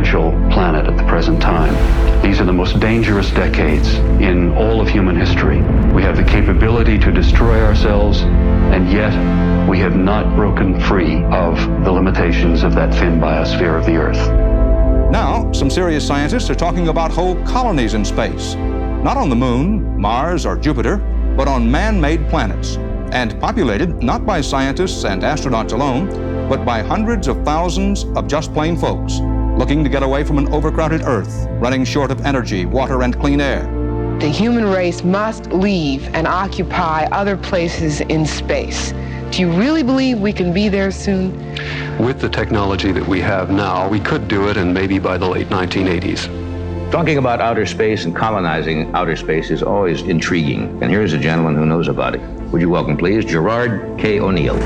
potential planet at the present time. These are the most dangerous decades in all of human history. We have the capability to destroy ourselves, and yet we have not broken free of the limitations of that thin biosphere of the Earth. Now, some serious scientists are talking about whole colonies in space. Not on the Moon, Mars, or Jupiter, but on man-made planets, and populated not by scientists and astronauts alone, but by hundreds of thousands of just plain folks looking to get away from an overcrowded Earth, running short of energy, water, and clean air. The human race must leave and occupy other places in space. Do you really believe we can be there soon? With the technology that we have now, we could do it, and maybe by the late 1980s. Talking about outer space and colonizing outer space is always intriguing, and here's a gentleman who knows about it. Would you welcome, please, Gerard K. O'Neill.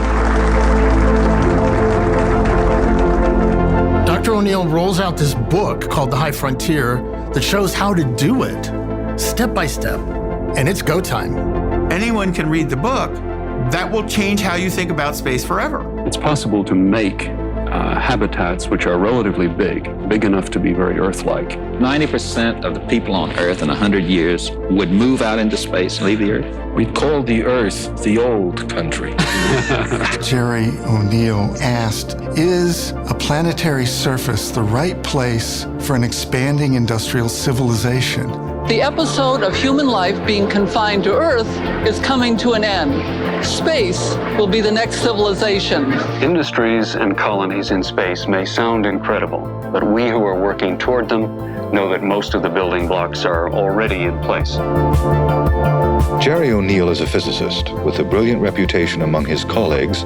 Dr. O'Neill rolls out this book called The High Frontier that shows how to do it, step by step, and it's go time. Anyone can read the book. That will change how you think about space forever. It's possible to make habitats which are relatively big enough to be very Earth-like. 90% of the people on Earth in 100 years would move out into space and leave the Earth. We'd call the Earth the old country. Gerry O'Neill asked, is a planetary surface the right place for an expanding industrial civilization? The episode of human life being confined to Earth is coming to an end. Space will be the next civilization. Industries and colonies in space may sound incredible, but we who are working toward them know that most of the building blocks are already in place. Gerry O'Neill is a physicist. With a brilliant reputation among his colleagues,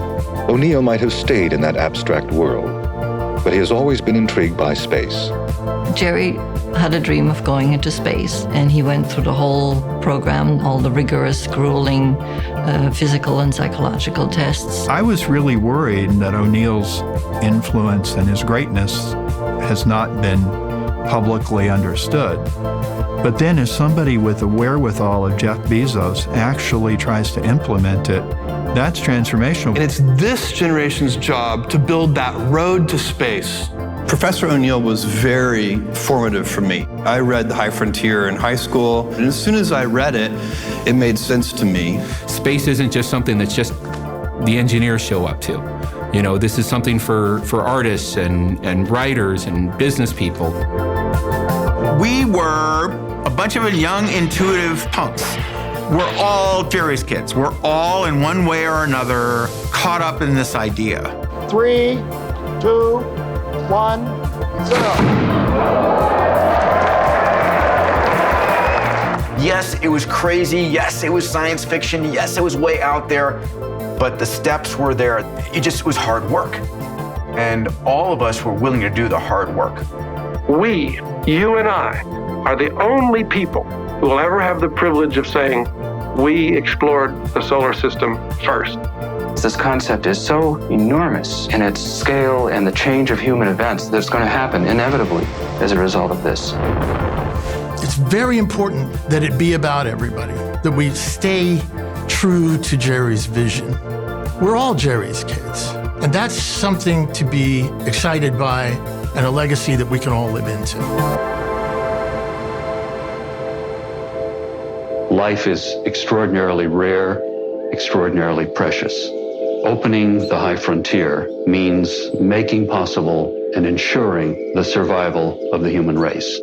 O'Neill might have stayed in that abstract world, but he has always been intrigued by space. Gerry had a dream of going into space, and he went through the whole program, all the rigorous, grueling physical and psychological tests. I was really worried that O'Neill's influence and his greatness has not been publicly understood. But then if somebody with the wherewithal of Jeff Bezos actually tries to implement it, that's transformational. And it's this generation's job to build that road to space. Professor O'Neill was very formative for me. I read The High Frontier in high school, and as soon as I read it, it made sense to me. Space isn't just something that's just the engineers show up to. You know, this is something for artists and writers and business people. We were a bunch of young, intuitive punks. We're all Gerry's kids. We're all, in one way or another, caught up in this idea. 3, 2, 1, 0. Yes, it was crazy. Yes, it was science fiction. Yes, it was way out there. But the steps were there. It was hard work. And all of us were willing to do the hard work. We, you and I, are the only people who will ever have the privilege of saying, we explored the solar system first. This concept is so enormous in its scale and the change of human events that's going to happen inevitably as a result of this. It's very important that it be about everybody, that we stay true to Gerry's vision. We're all Gerry's kids, and that's something to be excited by and a legacy that we can all live into. Life is extraordinarily rare, extraordinarily precious. Opening the high frontier means making possible and ensuring the survival of the human race.